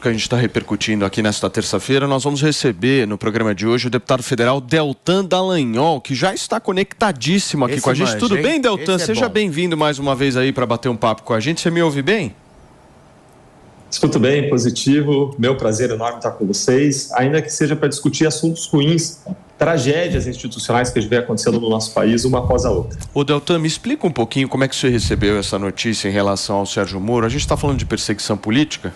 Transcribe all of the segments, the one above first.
Que a gente está repercutindo aqui nesta terça-feira, nós vamos receber no programa de hoje o deputado federal Deltan Dallagnol, que já está conectadíssimo aqui com a gente. Tudo bem, Deltan? Seja bem-vindo mais uma vez aí para bater um papo com a gente. Você me ouve bem? Escuto bem, positivo. Meu prazer enorme estar com vocês, ainda que seja para discutir assuntos ruins, tragédias institucionais que vem acontecendo no nosso país, uma após a outra. Ô Deltan, me explica um pouquinho como é que você recebeu essa notícia em relação ao Sérgio Moro. A gente está falando de perseguição política?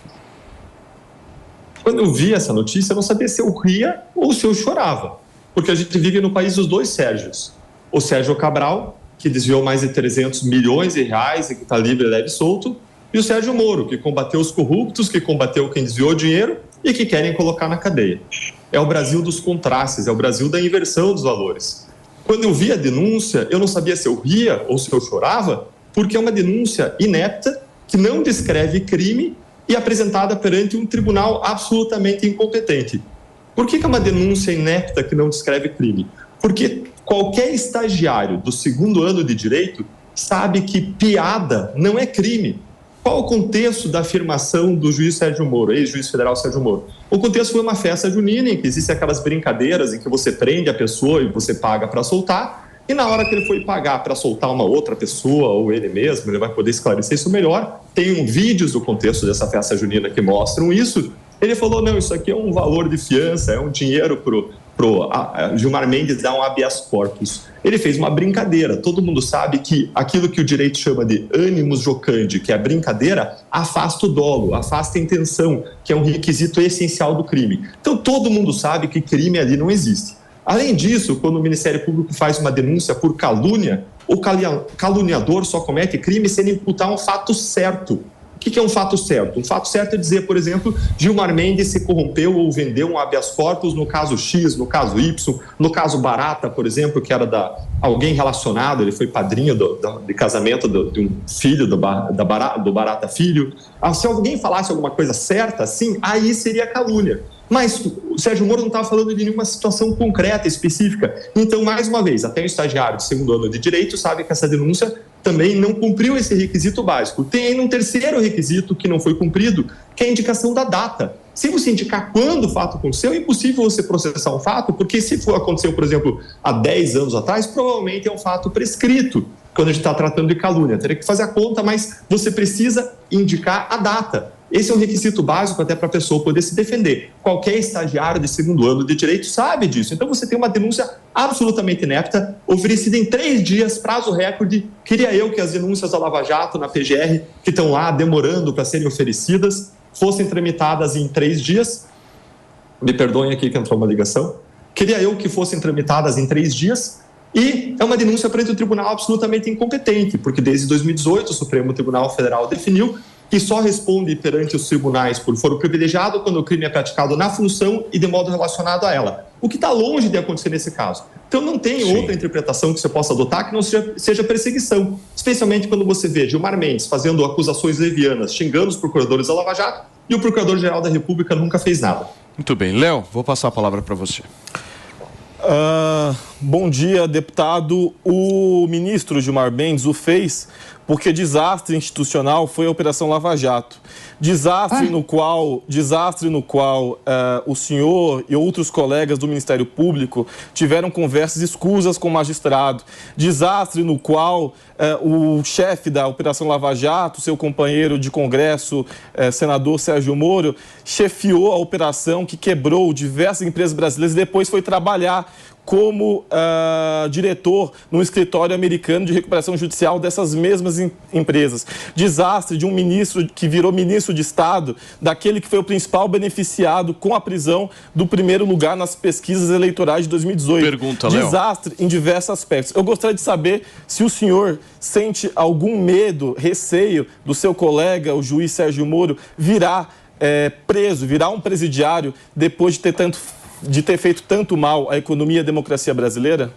Quando eu vi essa notícia, eu não sabia se eu ria ou se eu chorava, porque a gente vive no país dos dois Sérgios. O Sérgio Cabral, que desviou mais de 300 milhões de reais e que está livre, leve e solto, e o Sérgio Moro, que combateu os corruptos, que combateu quem desviou dinheiro e que querem colocar na cadeia. É o Brasil dos contrastes, é o Brasil da inversão dos valores. Quando eu vi a denúncia, eu não sabia se eu ria ou se eu chorava, porque é uma denúncia inepta, que não descreve crime e apresentada perante um tribunal absolutamente incompetente. Por que é uma denúncia inepta que não descreve crime? Porque qualquer estagiário do segundo ano de direito sabe que piada não é crime. Qual o contexto da afirmação do juiz Sérgio Moro, ex-juiz federal Sérgio Moro? O contexto foi uma festa junina em que existem aquelas brincadeiras em que você prende a pessoa e você paga para soltar, e na hora que ele foi pagar para soltar uma outra pessoa ou ele mesmo, ele vai poder esclarecer isso melhor. Tem vídeos do contexto dessa festa junina que mostram isso. Ele falou, não, isso aqui é um valor de fiança, é um dinheiro pro Gilmar Mendes dar um habeas corpus. Ele fez uma brincadeira. Todo mundo sabe que aquilo que o direito chama de animus jocandi, que é a brincadeira, afasta o dolo, afasta a intenção, que é um requisito essencial do crime. Então todo mundo sabe que crime ali não existe. Além disso, quando o Ministério Público faz uma denúncia por calúnia, o caluniador só comete crime se ele imputar um fato certo. O que é um fato certo? Um fato certo é dizer, por exemplo, Gilmar Mendes se corrompeu ou vendeu um habeas corpus no caso X, no caso Y, no caso Barata, por exemplo, que era alguém relacionado, ele foi padrinho de casamento de um filho do Barata Filho. Se alguém falasse alguma coisa certa, sim, aí seria calúnia. Mas o Sérgio Moro não estava falando de nenhuma situação concreta, específica. Então, mais uma vez, até o estagiário de segundo ano de direito sabe que essa denúncia também não cumpriu esse requisito básico. Tem ainda um terceiro requisito que não foi cumprido, que é a indicação da data. Se você indicar quando o fato aconteceu, é impossível você processar um fato, porque se aconteceu, por exemplo, há 10 anos atrás, provavelmente é um fato prescrito, quando a gente está tratando de calúnia. Teria que fazer a conta, mas você precisa indicar a data. Esse é um requisito básico até para a pessoa poder se defender. Qualquer estagiário de segundo ano de direito sabe disso. Então você tem uma denúncia absolutamente inepta, oferecida em 3 dias, prazo recorde. Queria eu que as denúncias da Lava Jato na PGR, que estão lá demorando para serem oferecidas, fossem tramitadas em 3 dias. Me perdoem aqui que entrou uma ligação. Queria eu que fossem tramitadas em 3 dias. E é uma denúncia perante o tribunal absolutamente incompetente, porque desde 2018 o Supremo Tribunal Federal definiu que só responde perante os tribunais por foro privilegiado quando o crime é praticado na função e de modo relacionado a ela. O que está longe de acontecer nesse caso. Então não tem outra interpretação que você possa adotar que não seja perseguição. Especialmente quando você vê Gilmar Mendes fazendo acusações levianas, xingando os procuradores da Lava Jato, e o Procurador-Geral da República nunca fez nada. Muito bem. Léo, vou passar a palavra para você. Bom dia, deputado. O ministro Gilmar Mendes o fez porque desastre institucional foi a Operação Lava Jato. Desastre no qual o senhor e outros colegas do Ministério Público tiveram conversas escusas com o magistrado. Desastre no qual o chefe da Operação Lava Jato, seu companheiro de Congresso, senador Sérgio Moro, chefiou a operação que quebrou diversas empresas brasileiras e depois foi trabalhar como diretor no escritório americano de recuperação judicial dessas mesmas empresas. Desastre de um ministro que virou ministro de Estado, daquele que foi o principal beneficiado com a prisão do primeiro lugar nas pesquisas eleitorais de 2018. Pergunta, Léo. Desastre em diversos aspectos. Eu gostaria de saber se o senhor sente algum medo, receio do seu colega, o juiz Sérgio Moro, virar preso, virar um presidiário depois de ter feito tanto mal à economia e à democracia brasileira?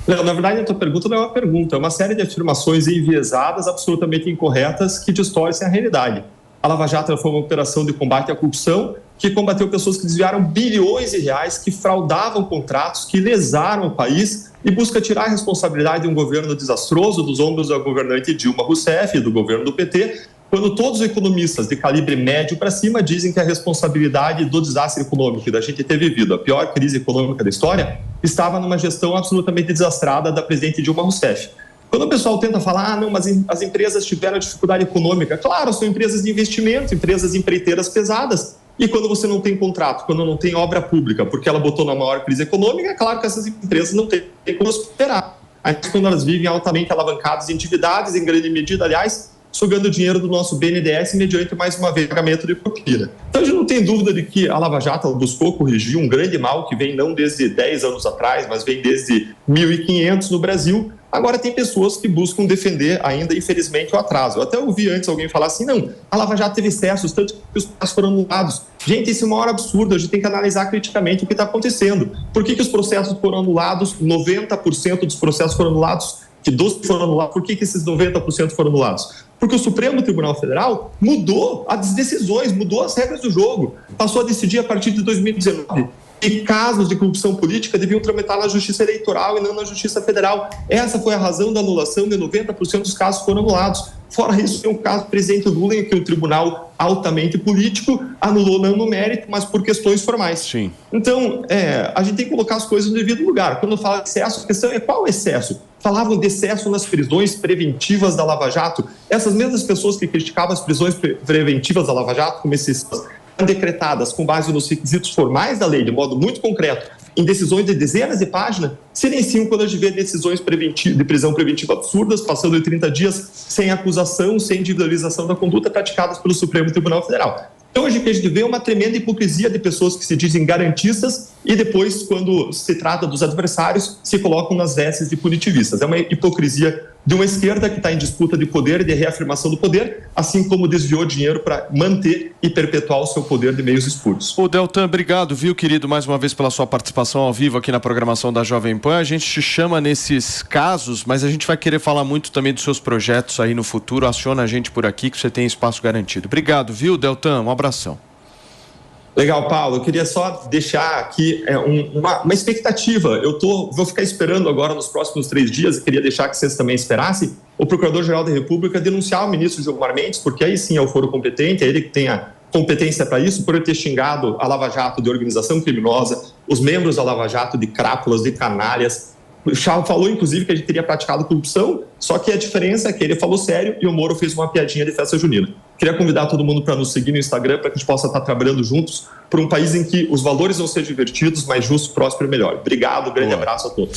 Não, na verdade, a tua pergunta não é uma pergunta, é uma série de afirmações enviesadas, absolutamente incorretas, que distorcem a realidade. A Lava Jato foi uma operação de combate à corrupção que combateu pessoas que desviaram bilhões de reais, que fraudavam contratos, que lesaram o país e busca tirar a responsabilidade de um governo desastroso dos ombros da governante Dilma Rousseff e do governo do PT, quando todos os economistas de calibre médio para cima dizem que a responsabilidade do desastre econômico que a gente ter vivido, a pior crise econômica da história, estava numa gestão absolutamente desastrada da presidente Dilma Rousseff. Quando o pessoal tenta falar, não, mas as empresas tiveram dificuldade econômica, claro, são empresas de investimento, empresas empreiteiras pesadas. E quando você não tem contrato, quando não tem obra pública, porque ela botou na maior crise econômica, é claro que essas empresas não têm como superar. Aí, quando elas vivem altamente alavancadas e endividadas, em grande medida, aliás, sugando dinheiro do nosso BNDES mediante, mais uma vez, pagamento de propina. Então, a gente não tem dúvida de que a Lava Jato buscou corrigir um grande mal que vem não desde 10 anos atrás, mas vem desde 1500 no Brasil. Agora, tem pessoas que buscam defender ainda, infelizmente, o atraso. Eu até ouvi antes alguém falar assim, não, a Lava Jato teve excessos, tanto que os processos foram anulados. Gente, esse é o maior absurdo, a gente tem que analisar criticamente o que está acontecendo. Por que os processos foram anulados? 90% dos processos foram anulados, que 12 foram anulados. Por que esses 90% foram anulados? Porque o Supremo Tribunal Federal mudou as decisões, mudou as regras do jogo. Passou a decidir a partir de 2019 que casos de corrupção política deviam tramitar na Justiça Eleitoral e não na Justiça Federal. Essa foi a razão da anulação de 90% dos casos foram anulados. Fora isso, tem um caso do presidente Lula em que o tribunal altamente político anulou não no mérito, mas por questões formais. Sim. Então, a gente tem que colocar as coisas no devido lugar. Quando fala de excesso, a questão é qual excesso? Falavam de excesso nas prisões preventivas da Lava Jato. Essas mesmas pessoas que criticavam as prisões preventivas da Lava Jato como excessivas, decretadas com base nos requisitos formais da lei, de modo muito concreto, em decisões de dezenas de páginas, silenciam quando a gente vê decisões de prisão preventiva absurdas, passando de 30 dias sem acusação, sem individualização da conduta, praticadas pelo Supremo Tribunal Federal. Então, hoje que a gente vê uma tremenda hipocrisia de pessoas que se dizem garantistas e depois, quando se trata dos adversários, se colocam nas vestes de punitivistas. É uma hipocrisia de uma esquerda que está em disputa de poder e de reafirmação do poder, assim como desviou dinheiro para manter e perpetuar o seu poder de meios espúrios. Ô Deltan, obrigado, viu, querido, mais uma vez pela sua participação ao vivo aqui na programação da Jovem Pan. A gente te chama nesses casos, mas a gente vai querer falar muito também dos seus projetos aí no futuro. Aciona a gente por aqui que você tem espaço garantido. Obrigado, viu, Deltan? Um abração. Legal, Paulo. Eu queria só deixar aqui uma expectativa. Vou ficar esperando agora nos próximos 3 dias, e queria deixar que vocês também esperassem, o Procurador-Geral da República denunciar o ministro Gilmar Mendes, porque aí sim é o foro competente, é ele que tem a competência para isso, por ele ter xingado a Lava Jato de organização criminosa, os membros da Lava Jato de crápulas, de canalhas. O Chavo falou, inclusive, que a gente teria praticado corrupção, só que a diferença é que ele falou sério e o Moro fez uma piadinha de festa junina. Queria convidar todo mundo para nos seguir no Instagram, para que a gente possa estar trabalhando juntos por um país em que os valores vão ser divertidos, mais justos, próspero e melhor. Obrigado, grande abraço a todos.